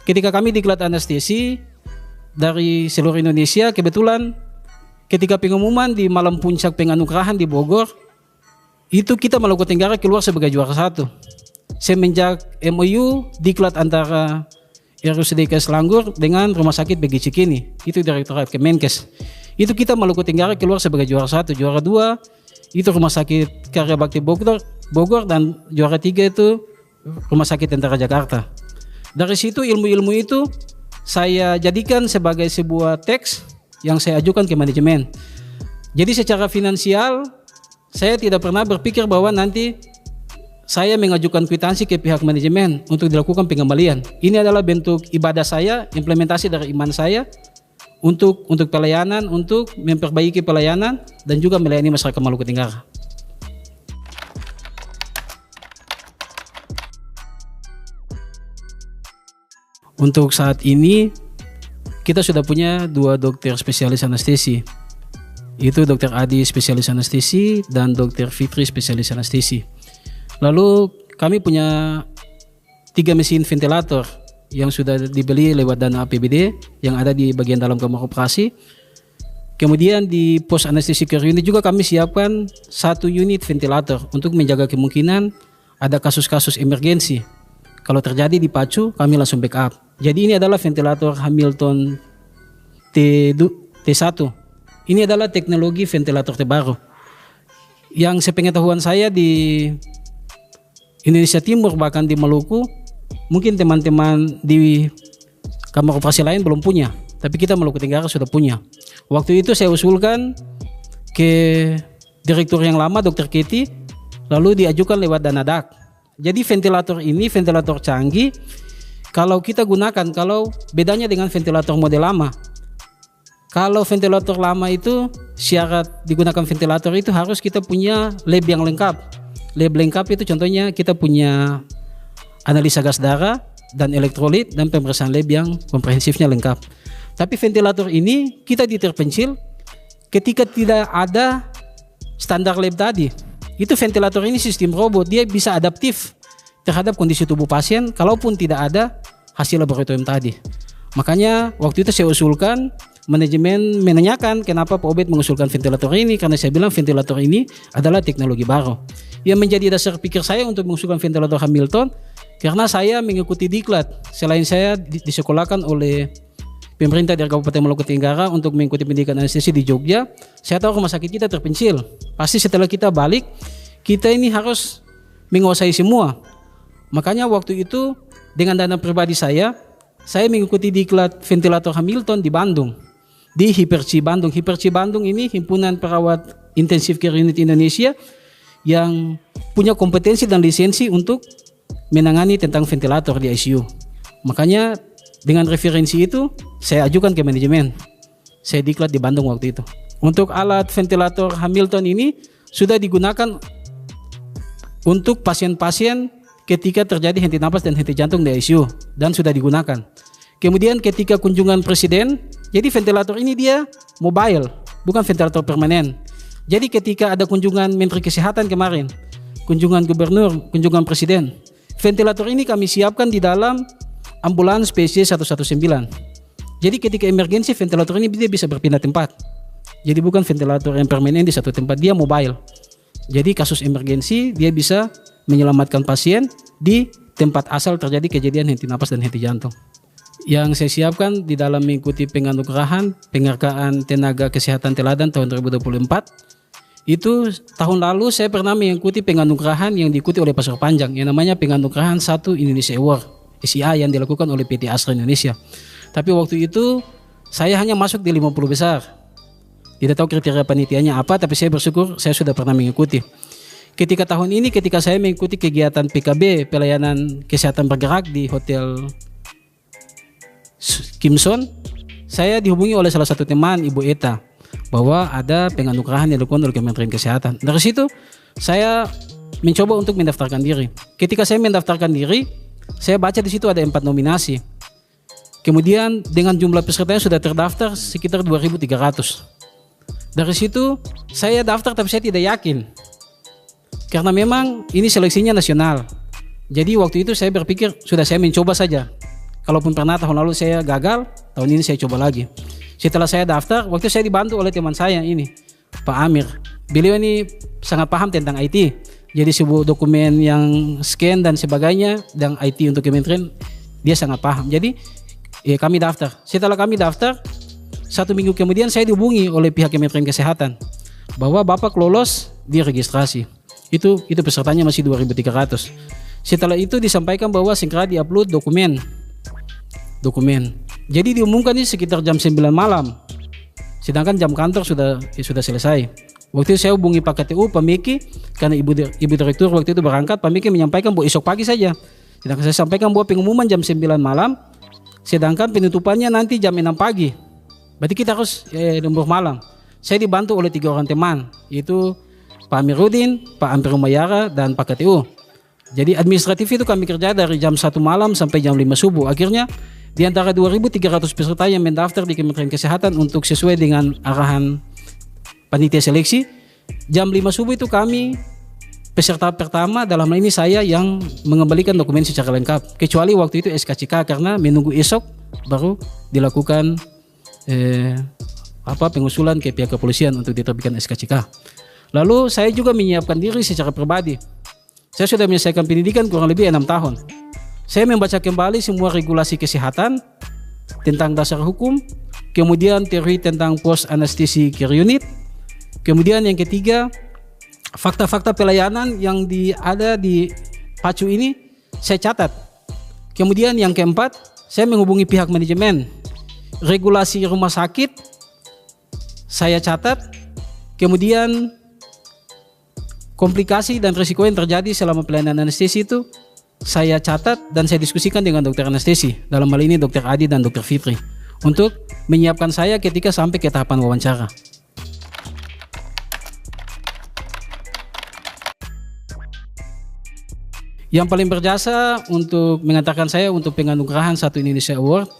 ketika kami diklat anestesi dari seluruh Indonesia, kebetulan ketika pengumuman di malam puncak penganugerahan di Bogor, itu kita Maluku Tenggara keluar sebagai juara 1. Semenjak MOU diklat antara RSUD Selangor dengan Rumah Sakit BG Cikini, itu Direktorat Kemenkes. Itu kita Maluku Tenggara keluar sebagai juara 1, juara 2 itu Rumah Sakit Karya Bakti Bogor, dan juara 3 itu Rumah Sakit Tentara Jakarta. Dari situ ilmu-ilmu itu saya jadikan sebagai sebuah teks yang saya ajukan ke manajemen. Jadi secara finansial saya tidak pernah berpikir bahwa nanti saya mengajukan kwitansi ke pihak manajemen untuk dilakukan pengembalian. Ini adalah bentuk ibadah saya, implementasi dari iman saya untuk pelayanan, untuk memperbaiki pelayanan dan juga melayani masyarakat Maluku Tenggara. Untuk saat ini kita sudah punya 2 dokter spesialis anestesi. Itu Dr. Adi spesialis anestesi dan Dr. Fitri spesialis anestesi. Lalu kami punya 3 mesin ventilator yang sudah dibeli lewat dana APBD yang ada di bagian dalam kamar operasi. Kemudian di pos anestesi care unit juga kami siapkan 1 unit ventilator untuk menjaga kemungkinan ada kasus-kasus emergensi. Kalau terjadi di PACU, kami langsung backup. Jadi ini adalah ventilator Hamilton T1. Ini adalah teknologi ventilator terbaru. Yang sepengetahuan saya di Indonesia Timur, bahkan di Maluku, mungkin teman-teman di kamar operasi lain belum punya. Tapi kita Maluku Tenggara sudah punya. Waktu itu saya usulkan ke direktur yang lama, Dr. Keti, lalu diajukan lewat dana DAK. Jadi ventilator ini ventilator canggih. Kalau kita gunakan, kalau bedanya dengan ventilator model lama, kalau ventilator lama itu syarat digunakan ventilator itu harus kita punya lab yang lengkap. Lab lengkap itu contohnya kita punya analisa gas darah dan elektrolit dan pemeriksaan lab yang komprehensifnya lengkap. Tapi ventilator ini kita diterpencil ketika tidak ada standar lab tadi. Itu ventilator ini sistem robot, dia bisa adaptif terhadap kondisi tubuh pasien kalaupun tidak ada hasil laboratorium tadi. Makanya waktu itu saya usulkan, manajemen menanyakan kenapa Pak Obed mengusulkan ventilator ini, karena saya bilang ventilator ini adalah teknologi baru. Yang menjadi dasar pikir saya untuk mengusulkan ventilator Hamilton karena saya mengikuti diklat. Selain saya disekolahkan oleh pemerintah dari Kabupaten Maluku Tenggara untuk mengikuti pendidikan anestesi di Jogja, saya tahu rumah sakit kita terpencil. Pasti setelah kita balik, kita ini harus menguasai semua. Makanya waktu itu dengan dana pribadi saya mengikuti diklat ventilator Hamilton di Bandung, di Hiperci Bandung. Hiperci Bandung ini himpunan perawat intensif care unit Indonesia yang punya kompetensi dan lisensi untuk menangani tentang ventilator di ICU. Makanya dengan referensi itu saya ajukan ke manajemen. Saya diklat di Bandung waktu itu. Untuk alat ventilator Hamilton ini sudah digunakan untuk pasien-pasien ketika terjadi henti napas dan henti jantung di ICU dan sudah digunakan. Kemudian ketika kunjungan presiden, jadi ventilator ini dia mobile, bukan ventilator permanen. Jadi ketika ada kunjungan Menteri Kesehatan kemarin, kunjungan gubernur, kunjungan presiden, ventilator ini kami siapkan di dalam ambulans PC 119. Jadi ketika emergensi ventilator ini dia bisa berpindah tempat. Jadi bukan ventilator yang permanen di satu tempat, dia mobile. Jadi kasus emergensi dia bisa menyelamatkan pasien di tempat asal terjadi kejadian henti napas dan henti jantung. Yang saya siapkan di dalam mengikuti penganugerahan penghargaan tenaga kesehatan teladan tahun 2024. Itu tahun lalu saya pernah mengikuti penganugerahan yang diikuti oleh Pasar Panjang yang namanya penganugerahan 1 Indonesia Award SIA yang dilakukan oleh PT Astra Indonesia. Tapi waktu itu saya hanya masuk di 50 besar. Tidak tahu kriteria panitianya apa, tapi saya bersyukur saya sudah pernah mengikuti. Ketika tahun ini ketika saya mengikuti kegiatan PKB pelayanan kesehatan bergerak di Hotel Kimson, saya dihubungi oleh salah satu teman Ibu Eta bahwa ada penganugerahan yang dilakukan oleh Kementerian Kesehatan. Dari situ saya mencoba untuk mendaftarkan diri. Ketika saya mendaftarkan diri, saya baca di situ ada 4 nominasi. Kemudian dengan jumlah peserta yang sudah terdaftar sekitar 2.300. Dari situ saya daftar tapi saya tidak yakin. Karena memang ini seleksinya nasional. Jadi waktu itu saya berpikir sudah saya mencoba saja. Kalaupun pernah tahun lalu saya gagal, tahun ini saya coba lagi. Setelah saya daftar, waktu saya dibantu oleh teman saya ini, Pak Amir. Beliau ini sangat paham tentang IT. Jadi sebuah dokumen yang scan dan sebagainya, dan IT untuk kementerian, dia sangat paham. Jadi kami daftar. Setelah kami daftar, 1 minggu kemudian saya dihubungi oleh pihak Kementerian Kesehatan bahwa Bapak lolos di registrasi. Itu pesertanya masih 2.300. Setelah itu disampaikan bahwa segera diupload dokumen. Jadi diumumkan ini sekitar jam 9 malam. Sedangkan jam kantor sudah selesai. Waktu itu saya hubungi Pak KTU, Pak Miki, karena ibu direktur waktu itu berangkat. Pak Miki menyampaikan bahwa esok pagi saja. Sedangkan saya sampaikan bahwa pengumuman jam 9 malam, sedangkan penutupannya nanti jam 6 pagi. Berarti kita harus lembur malam. Saya dibantu oleh 3 orang teman, yaitu Pak Amiruddin, Pak Ampir Umayara, dan Pak KTU. Jadi administratif itu kami kerja dari jam 1 malam sampai jam 5 subuh. Akhirnya di antara 2.300 peserta yang mendaftar di Kementerian Kesehatan untuk sesuai dengan arahan panitia seleksi, jam 5 subuh itu kami peserta pertama, dalam hal ini saya yang mengembalikan dokumen secara lengkap. Kecuali waktu itu SKCK karena menunggu esok baru dilakukan pengusulan ke pihak kepolisian untuk diterbitkan SKCK. Lalu saya juga menyiapkan diri secara pribadi. Saya sudah menyelesaikan pendidikan kurang lebih 6 tahun. Saya membaca kembali semua regulasi kesehatan tentang dasar hukum, kemudian teori tentang post anesthesia care unit, kemudian yang ketiga fakta-fakta pelayanan yang ada di PACU ini saya catat. Kemudian yang keempat, saya menghubungi pihak manajemen. Regulasi rumah sakit saya catat. Kemudian komplikasi dan risiko yang terjadi selama pelayanan anestesi itu saya catat dan saya diskusikan dengan dokter anestesi, dalam hal ini dokter Adi dan dokter Fitri, untuk menyiapkan saya ketika sampai ke tahapan wawancara. Yang paling berjasa untuk mengantarkan saya untuk penganugerahan Satu Indonesia Award,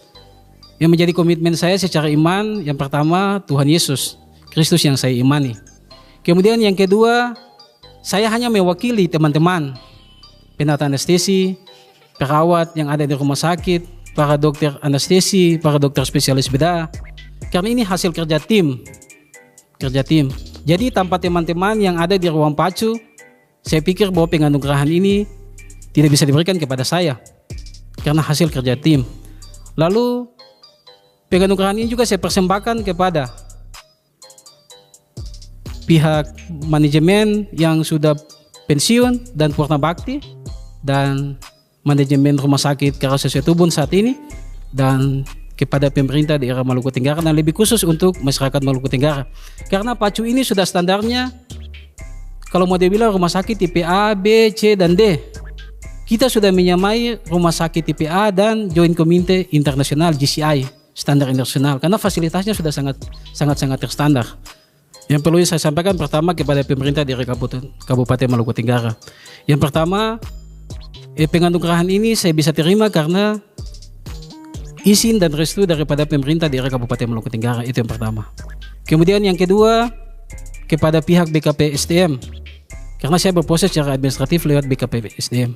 yang menjadi komitmen saya secara iman, yang pertama Tuhan Yesus Kristus yang saya imani. Kemudian yang kedua, saya hanya mewakili teman-teman penata anestesi, perawat yang ada di rumah sakit, para dokter anestesi, para dokter spesialis bedah. Karena ini hasil kerja tim. Jadi tanpa teman-teman yang ada di ruang PACU, saya pikir bahwa penganugerahan ini tidak bisa diberikan kepada saya karena hasil kerja tim. Lalu penganugerahan ini juga saya persembahkan kepada pihak manajemen yang sudah pensiun dan purna bakti, dan manajemen rumah sakit Karawaci Tubun saat ini, dan kepada pemerintah daerah Maluku Tenggara, dan lebih khusus untuk masyarakat Maluku Tenggara. Karena PACU ini sudah standarnya, kalau mau dibilang rumah sakit tipe A, B, C, dan D. Kita sudah menyamai rumah sakit tipe A dan Joint Committee Internasional GCI, standar internasional, karena fasilitasnya sudah sangat terstandar. Yang perlu saya sampaikan pertama kepada pemerintah daerah Kabupaten Maluku Tenggara. Yang pertama, penganugerahan ini saya bisa terima karena izin dan restu daripada pemerintah daerah Kabupaten Maluku Tenggara, itu yang pertama. Kemudian yang kedua, kepada pihak BKP SDM, karena saya berproses secara administratif lewat BKP SDM.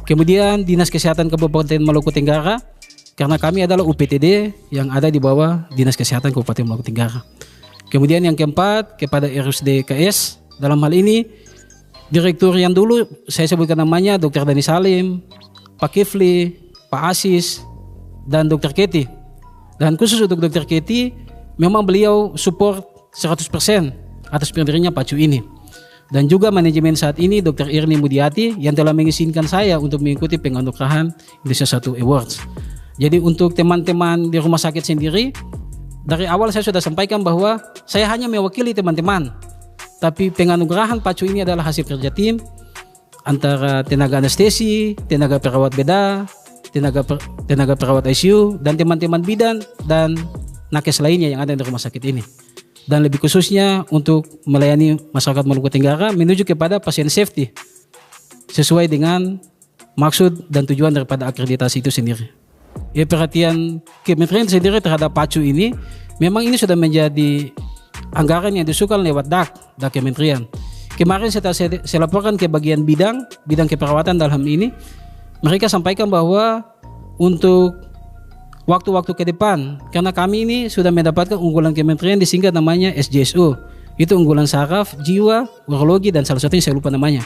Kemudian Dinas Kesehatan Kabupaten Maluku Tenggara, karena kami adalah UPTD yang ada di bawah Dinas Kesehatan Kabupaten Maluku Tenggara. Kemudian yang keempat, kepada RSUD KS, dalam hal ini direktur yang dulu saya sebutkan namanya Dr. Dani Salim, Pak Kifli, Pak Asis, dan Dr. Keti. Dan khusus untuk Dr. Keti, memang beliau support 100% atas pendirinya PACU ini. Dan juga manajemen saat ini Dr. Irni Mudiati yang telah mengizinkan saya untuk mengikuti penganugerahan Indonesia Satu Awards. Jadi untuk teman-teman di rumah sakit sendiri, dari awal saya sudah sampaikan bahwa saya hanya mewakili teman-teman. Tapi penganugerahan PACU ini adalah hasil kerja tim antara tenaga anestesi, tenaga perawat bedah, tenaga perawat ICU, dan teman-teman bidan dan nakes lainnya yang ada di rumah sakit ini. Dan lebih khususnya untuk melayani masyarakat Maluku Tenggara menuju kepada pasien safety sesuai dengan maksud dan tujuan daripada akreditasi itu sendiri. Ya, perhatian Kementerian sendiri terhadap PACU ini memang ini sudah menjadi anggaran yang disusul lewat DAK Kementerian. Kemarin setelah saya laporkan ke bagian bidang keperawatan dalam ini, mereka sampaikan bahwa untuk waktu-waktu ke depan, karena kami ini sudah mendapatkan unggulan kementerian disingkat namanya SJSO. Itu unggulan saraf, jiwa, urologi, dan salah satunya saya lupa namanya.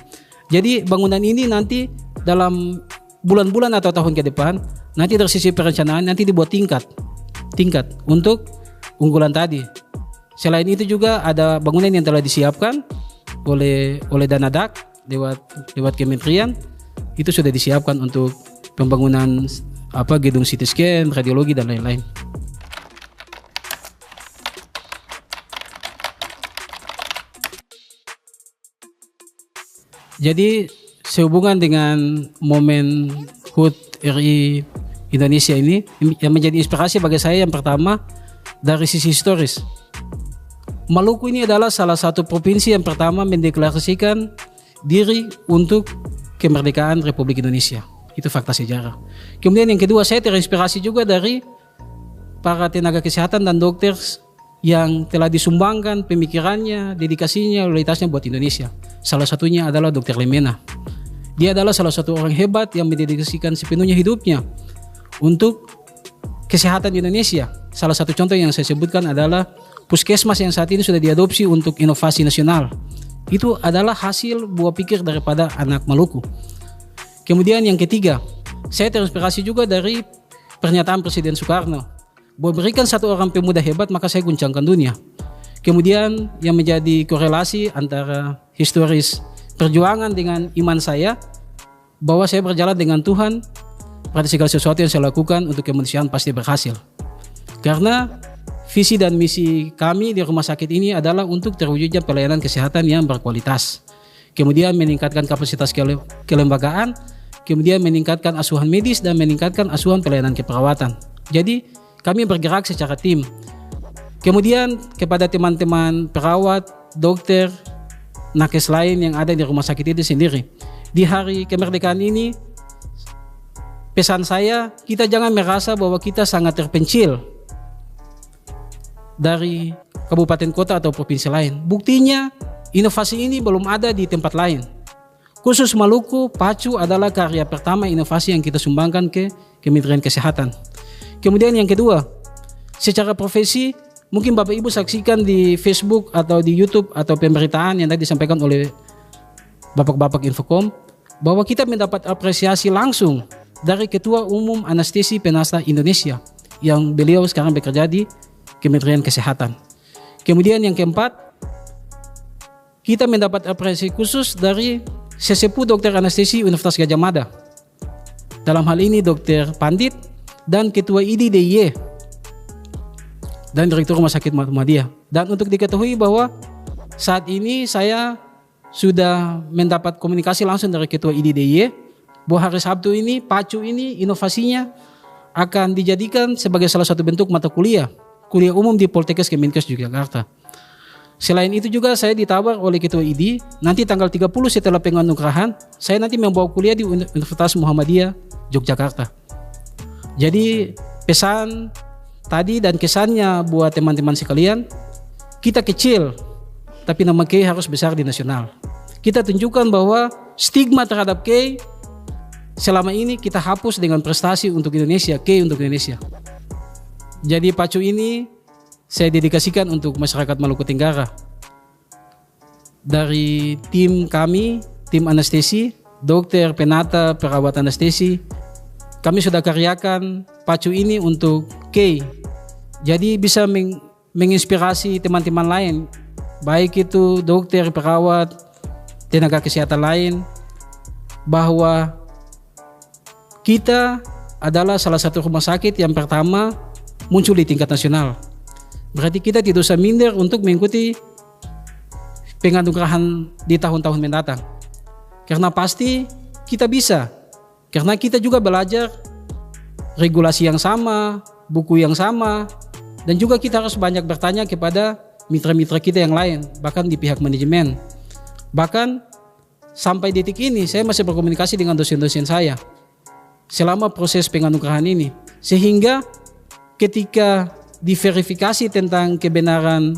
Jadi bangunan ini nanti dalam bulan-bulan atau tahun ke depan, nanti dari sisi perencanaan nanti dibuat tingkat untuk unggulan tadi. Selain itu juga ada bangunan yang telah disiapkan oleh Danadak lewat kementerian, itu sudah disiapkan untuk pembangunan gedung CT scan, radiologi, dan lain-lain. Jadi sehubungan dengan momen HUT RI Indonesia ini yang menjadi inspirasi bagi saya yang pertama dari sisi historis. Maluku ini adalah salah satu provinsi yang pertama mendeklarasikan diri untuk kemerdekaan Republik Indonesia. Itu fakta sejarah. Kemudian yang kedua, saya terinspirasi juga dari para tenaga kesehatan dan dokter yang telah disumbangkan pemikirannya, dedikasinya, loyalitasnya buat Indonesia. Salah satunya adalah Dr. Lemena. Dia adalah salah satu orang hebat yang mendedikasikan sepenuhnya hidupnya untuk kesehatan Indonesia. Salah satu contoh yang saya sebutkan adalah puskesmas yang saat ini sudah diadopsi untuk inovasi nasional. Itu adalah hasil buah pikir daripada anak Maluku. Kemudian yang ketiga, saya terinspirasi juga dari pernyataan Presiden Soekarno bahwa berikan satu orang pemuda hebat maka saya guncangkan dunia. Kemudian yang menjadi korelasi antara historis perjuangan dengan iman saya, bahwa saya berjalan dengan Tuhan, pada segala sesuatu yang saya lakukan untuk kemanusiaan pasti berhasil. Karena visi dan misi kami di rumah sakit ini adalah untuk terwujudnya pelayanan kesehatan yang berkualitas. Kemudian meningkatkan kapasitas kelembagaan, kemudian meningkatkan asuhan medis dan meningkatkan asuhan pelayanan keperawatan. Jadi kami bergerak secara tim. Kemudian kepada teman-teman perawat, dokter, nakes lain yang ada di rumah sakit itu sendiri, di hari kemerdekaan ini pesan saya, kita jangan merasa bahwa kita sangat terpencil dari kabupaten kota atau provinsi lain. Buktinya inovasi ini belum ada di tempat lain. Khusus Maluku, PACU adalah karya pertama inovasi yang kita sumbangkan ke Kementerian Kesehatan. Kemudian yang kedua, secara profesi, mungkin Bapak Ibu saksikan di Facebook atau di YouTube atau pemberitaan yang tadi disampaikan oleh Bapak-Bapak Infocom, bahwa kita mendapat apresiasi langsung dari Ketua Umum Anestesi Penasta Indonesia, yang beliau sekarang bekerja di Kementerian Kesehatan. Kemudian yang keempat, kita mendapat apresiasi khusus dari sesepuh dokter anestesi Universitas Gadjah Mada. Dalam hal ini Dr. Pandit dan Ketua ID DIY dan Direktur Rumah Sakit Muhammadiyah. Dan untuk diketahui bahwa saat ini saya sudah mendapat komunikasi langsung dari Ketua ID DIY bahwa hari Sabtu ini PACU ini inovasinya akan dijadikan sebagai salah satu bentuk mata kuliah umum di Poltekkes Kemenkes Yogyakarta. Selain itu juga saya ditawar oleh Ketua ID, nanti tanggal 30 setelah penganugerahan, saya nanti membawa kuliah di Universitas Muhammadiyah Yogyakarta. Jadi pesan tadi dan kesannya buat teman-teman sekalian, kita kecil, tapi nama KEI harus besar di nasional. Kita tunjukkan bahwa stigma terhadap KEI selama ini kita hapus dengan prestasi untuk Indonesia, KEI untuk Indonesia. Jadi PACU ini saya dedikasikan untuk masyarakat Maluku Tenggara. Dari tim kami, tim anestesi, dokter, penata, perawat anestesi, kami sudah karyakan PACU ini untuk KEI. Jadi bisa menginspirasi teman-teman lain, baik itu dokter, perawat, tenaga kesehatan lain, bahwa kita adalah salah satu rumah sakit yang pertama muncul di tingkat nasional. Berarti kita tidak usah minder untuk mengikuti penganugerahan di tahun-tahun mendatang. Karena pasti kita bisa. Karena kita juga belajar regulasi yang sama, buku yang sama, dan juga kita harus banyak bertanya kepada mitra-mitra kita yang lain, bahkan di pihak manajemen. Bahkan sampai detik ini saya masih berkomunikasi dengan dosen-dosen saya selama proses penganugerahan ini. Sehingga ketika diverifikasi tentang kebenaran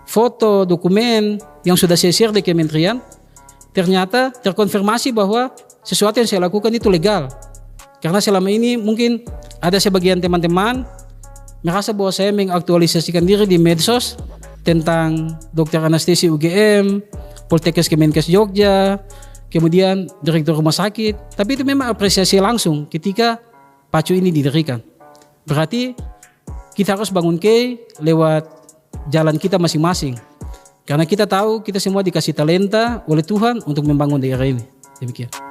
foto, dokumen yang sudah saya share di kementerian, ternyata terkonfirmasi bahwa sesuatu yang saya lakukan itu legal. Karena selama ini mungkin ada sebagian teman-teman merasa bahwa saya mengaktualisasikan diri di medsos tentang dokter anestesi UGM, Poltekkes Kemenkes Jogja, kemudian direktur rumah sakit. Tapi itu memang apresiasi langsung ketika pacu ini didirikan. Berarti kita harus bangun lewat jalan kita masing-masing. Karena kita tahu kita semua dikasih talenta oleh Tuhan untuk membangun daerah ini. Demikian.